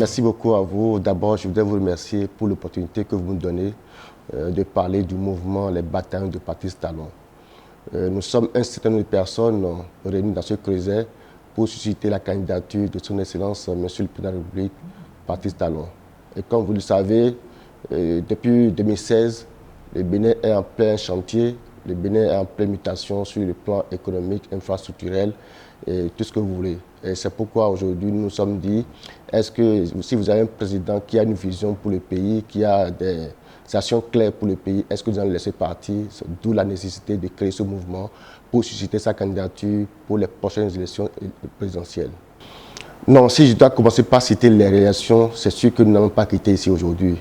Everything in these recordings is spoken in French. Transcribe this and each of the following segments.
Merci beaucoup à vous. D'abord, je voudrais vous remercier pour l'opportunité que vous me donnez de parler du mouvement Les Bataillons de Patrice Talon. Nous sommes un certain nombre de personnes réunies dans ce creuset pour susciter la candidature de son Excellence, Monsieur le Président de la République, Patrice Talon. Et comme vous le savez, depuis 2016, le Bénin est en plein chantier, le Bénin est en pleine mutation sur le plan économique, infrastructurel et tout ce que vous voulez. Et c'est pourquoi aujourd'hui nous nous sommes dit, est-ce que si vous avez un président qui a une vision pour le pays, qui a des actions claires pour le pays, est-ce que vous allez le laisser partir? D'où la nécessité de créer ce mouvement pour susciter sa candidature pour les prochaines élections présidentielles. Non, si je dois commencer par citer les réactions, c'est sûr que nous n'avons pas quitté ici aujourd'hui.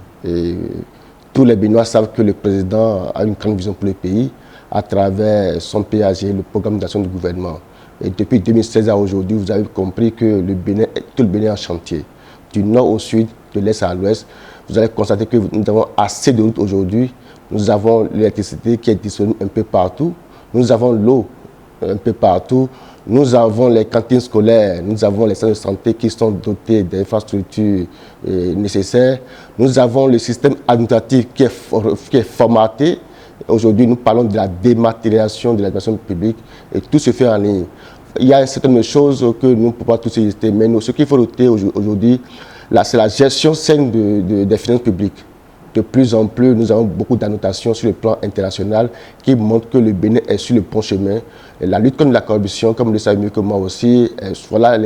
Tous les Béninois savent que le président a une grande vision pour le pays à travers son PAG, le programme d'action du gouvernement. Et depuis 2016 à aujourd'hui, vous avez compris que tout le Bénin est en chantier. Du nord au sud, de l'est à l'ouest, vous allez constater que nous avons assez de routes aujourd'hui. Nous avons l'électricité qui est disponible un peu partout. Nous avons l'eau un peu partout. Nous avons les cantines scolaires, nous avons les centres de santé qui sont dotés d'infrastructures nécessaires. Nous avons le système administratif qui est formaté. Aujourd'hui, nous parlons de la dématérialisation de l'administration publique et tout se fait en ligne. Il y a certaines choses que nous ne pouvons pas tous éviter, mais ce qu'il faut noter aujourd'hui, c'est la gestion saine des finances publiques. De plus en plus, nous avons beaucoup d'annotations sur le plan international qui montrent que le Bénin est sur le bon chemin. Et la lutte contre la corruption, comme vous le savez mieux que moi aussi, voilà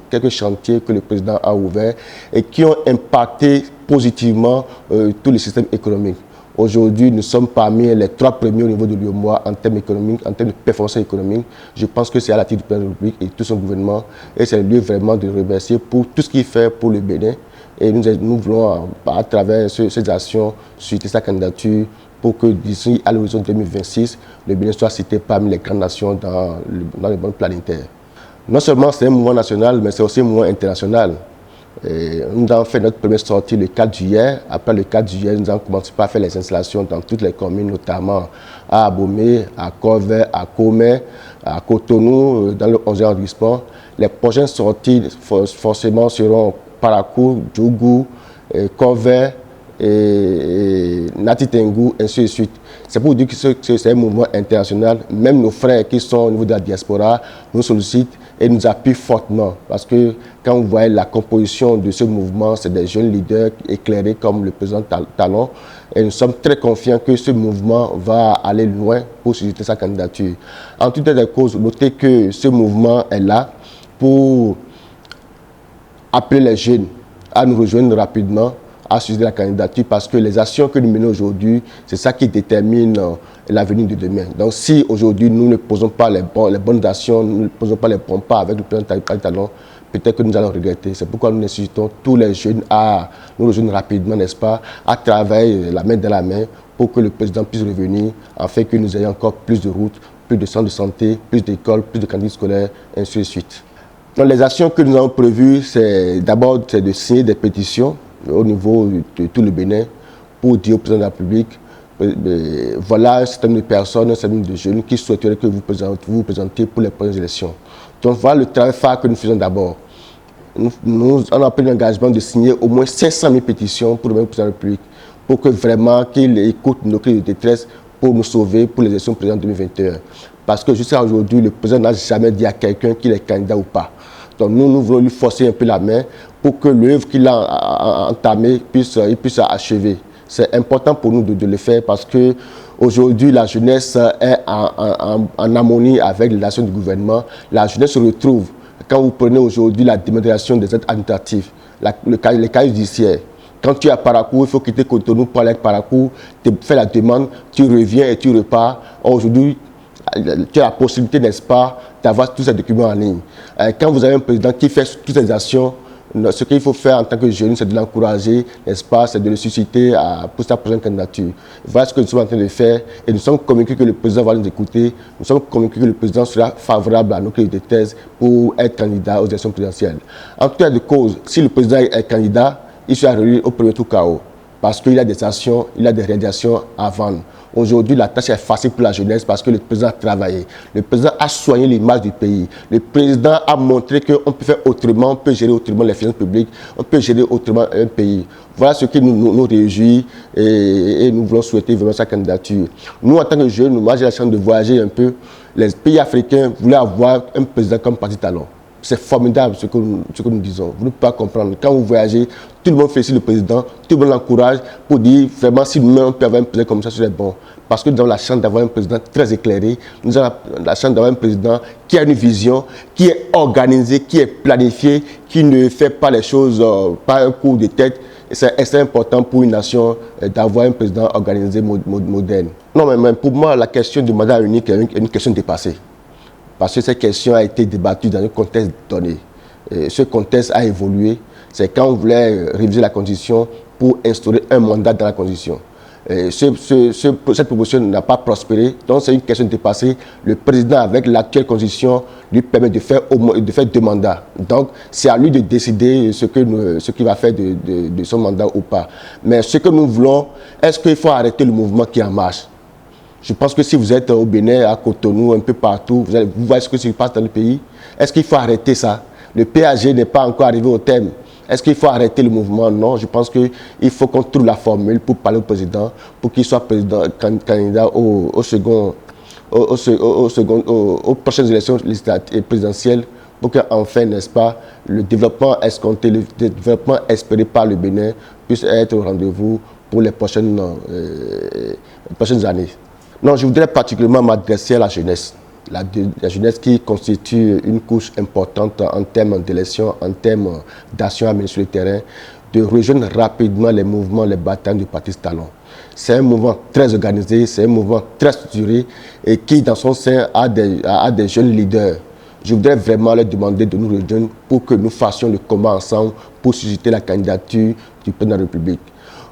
quelques chantiers que le président a ouverts et qui ont impacté positivement tout le système économique. Aujourd'hui, nous sommes parmi les 3 premiers au niveau de l'UEMOA en termes économiques, en termes de performance économique. Je pense que c'est à la tête du président de la République et tout son gouvernement. Et c'est le lieu vraiment de le remercier pour tout ce qu'il fait pour le Bénin. Et nous voulons, à travers ces actions, susciter sa candidature pour que d'ici à l'horizon 2026, le Bénin soit cité parmi les grandes nations dans le monde planétaire. Non seulement c'est un mouvement national, mais c'est aussi un mouvement international. Nous avons fait notre première sortie le 4 juillet. Après le 4 juillet, nous avons commencé par faire les installations dans toutes les communes, notamment à Abomey, à Corvey, à Comé, à Cotonou, dans le 11e arrondissement. Les prochaines sorties, forcément, seront Parakou, Djougou, Corvey, Nati Tengu, ainsi de suite. C'est pour dire que c'est un mouvement international. Même nos frères qui sont au niveau de la diaspora nous sollicitent et nous appuient fortement. Parce que quand vous voyez la composition de ce mouvement, c'est des jeunes leaders éclairés comme le président Talon. Et nous sommes très confiants que ce mouvement va aller loin pour susciter sa candidature. En tout état de cause, notez que ce mouvement est là pour appeler les jeunes à nous rejoindre rapidement, à susciter la candidature, parce que les actions que nous menons aujourd'hui, c'est ça qui détermine l'avenir de demain. Donc si aujourd'hui nous ne posons pas les bonnes actions, nous ne posons pas les bons pas avec le président Talon, peut-être que nous allons regretter. C'est pourquoi nous incitons tous les jeunes à nous rejoindre rapidement, n'est-ce pas, à travailler la main dans la main pour que le président puisse revenir, afin que nous ayons encore plus de routes, plus de centres de santé, plus d'écoles, plus de cantines scolaires, ainsi de suite. Donc, les actions que nous avons prévues, c'est d'abord de signer des pétitions au niveau de tout le Bénin pour dire au président de la République, voilà un certain nombre de personnes, un certain nombre de jeunes qui souhaiteraient que vous vous présentez pour les prochaines élections. Donc voilà le travail phare que nous faisons d'abord. Nous avons pris l'engagement de signer au moins 500 000 pétitions pour le président de la République, pour que vraiment qu'il écoute nos cris de détresse pour nous sauver pour les élections présidentielles 2021. Parce que jusqu'à aujourd'hui, le président n'a jamais dit à quelqu'un qu'il est candidat ou pas. Donc nous voulons lui forcer un peu la main pour que l'œuvre qu'il a entamée puisse achever. C'est important pour nous de le faire parce que aujourd'hui la jeunesse est en harmonie avec les actions du gouvernement. La jeunesse se retrouve. Quand vous prenez aujourd'hui la dématérialisation des aides administratives, les cas judiciaires, quand tu es à Parakou, il faut quitter Cotonou pour aller à Parakou, tu fais la demande, tu reviens et tu repars. Aujourd'hui, tu as la possibilité, n'est-ce pas, d'avoir tous ces documents en ligne. Quand vous avez un président qui fait toutes ces actions, ce qu'il faut faire en tant que jeune, c'est de l'encourager, n'est-ce pas, c'est de le susciter pour sa prochaine candidature. Voilà ce que nous sommes en train de faire et nous sommes convaincus que le président va nous écouter. Nous sommes convaincus que le président sera favorable à nos clés de thèse pour être candidat aux élections présidentielles. En tout cas de cause, si le président est candidat, il sera réélu au premier tour KO parce qu'il a des actions, il a des réalisations à vendre. Aujourd'hui, la tâche est facile pour la jeunesse parce que le président a travaillé. Le président a soigné l'image du pays. Le président a montré qu'on peut faire autrement, on peut gérer autrement les finances publiques, on peut gérer autrement un pays. Voilà ce qui nous réjouit et nous voulons souhaiter vraiment sa candidature. Nous, en tant que jeunes, moi j'ai la chance de voyager un peu. Les pays africains voulaient avoir un président comme Patrice Talon. C'est formidable ce que nous disons. Vous ne pouvez pas comprendre. Quand vous voyagez, tout le monde félicite le président, tout le monde l'encourage pour dire vraiment si nous-mêmes on peut avoir un président comme ça, ce serait bon. Parce que nous avons la chance d'avoir un président très éclairé, nous avons la chance d'avoir un président qui a une vision, qui est organisé, qui est planifié, qui ne fait pas les choses par un coup de tête. C'est important pour une nation d'avoir un président organisé, moderne. Non, mais pour moi, la question du mandat unique est une question dépassée. Parce que cette question a été débattue dans un contexte donné. Et ce contexte a évolué. C'est quand on voulait réviser la Constitution pour instaurer un mandat dans la Constitution. Cette proposition n'a pas prospéré, donc c'est une question dépassée. Le président, avec l'actuelle Constitution, lui permet de faire 2 mandats. Donc, c'est à lui de décider ce qu'il va faire de son mandat ou pas. Mais ce que nous voulons, est-ce qu'il faut arrêter le mouvement qui est en marche? Je pense que si vous êtes au Bénin, à Cotonou, un peu partout, vous voyez ce qui se passe dans le pays. Est-ce qu'il faut arrêter ça? Le PAG n'est pas encore arrivé au terme. Est-ce qu'il faut arrêter le mouvement? Non, je pense qu'il faut qu'on trouve la formule pour parler au président, pour qu'il soit candidat aux prochaines élections législatives et présidentielles, pour qu'enfin, n'est-ce pas, le développement escompté, le développement espéré par le Bénin puisse être au rendez-vous pour les prochaines années. Non, je voudrais particulièrement m'adresser à la jeunesse. La jeunesse qui constitue une couche importante en termes d'élection, en termes d'action à mener sur le terrain, de rejoindre rapidement les mouvements, les batailles du Patrice Talon. C'est un mouvement très organisé, c'est un mouvement très structuré et qui, dans son sein, a des jeunes leaders. Je voudrais vraiment leur demander de nous rejoindre pour que nous fassions le combat ensemble pour susciter la candidature du président de la République.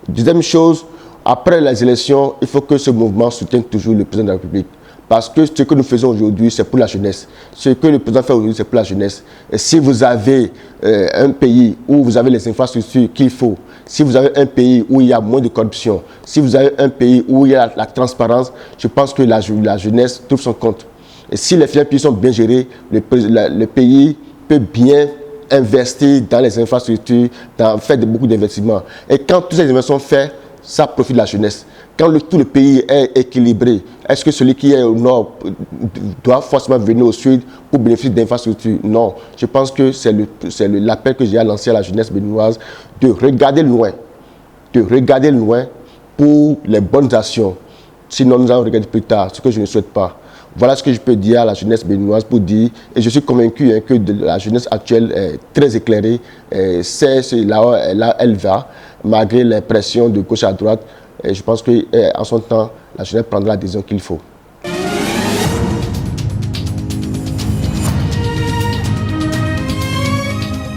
Deuxième chose, après les élections, il faut que ce mouvement soutienne toujours le président de la République. Parce que ce que nous faisons aujourd'hui, c'est pour la jeunesse. Ce que le président fait aujourd'hui, c'est pour la jeunesse. Et si vous avez un pays où vous avez les infrastructures qu'il faut, si vous avez un pays où il y a moins de corruption, si vous avez un pays où il y a la transparence, je pense que la jeunesse trouve son compte. Et si les finances publiques sont bien gérées, le pays peut bien investir dans les infrastructures, faire beaucoup d'investissements. Et quand tous ces investissements sont faits, ça profite de la jeunesse. Quand tout le pays est équilibré, est-ce que celui qui est au nord doit forcément venir au sud pour bénéficier d'infrastructures? Non. Je pense que c'est l'appel que j'ai à lancer à la jeunesse béninoise de regarder loin pour les bonnes actions. Sinon, nous allons regarder plus tard, ce que je ne souhaite pas. Voilà ce que je peux dire à la jeunesse béninoise pour dire, et je suis convaincu que la jeunesse actuelle est très éclairée, c'est là où elle va, malgré les pressions de gauche à droite. Et je pense qu'en son temps, la jeunesse prendra la décision qu'il faut.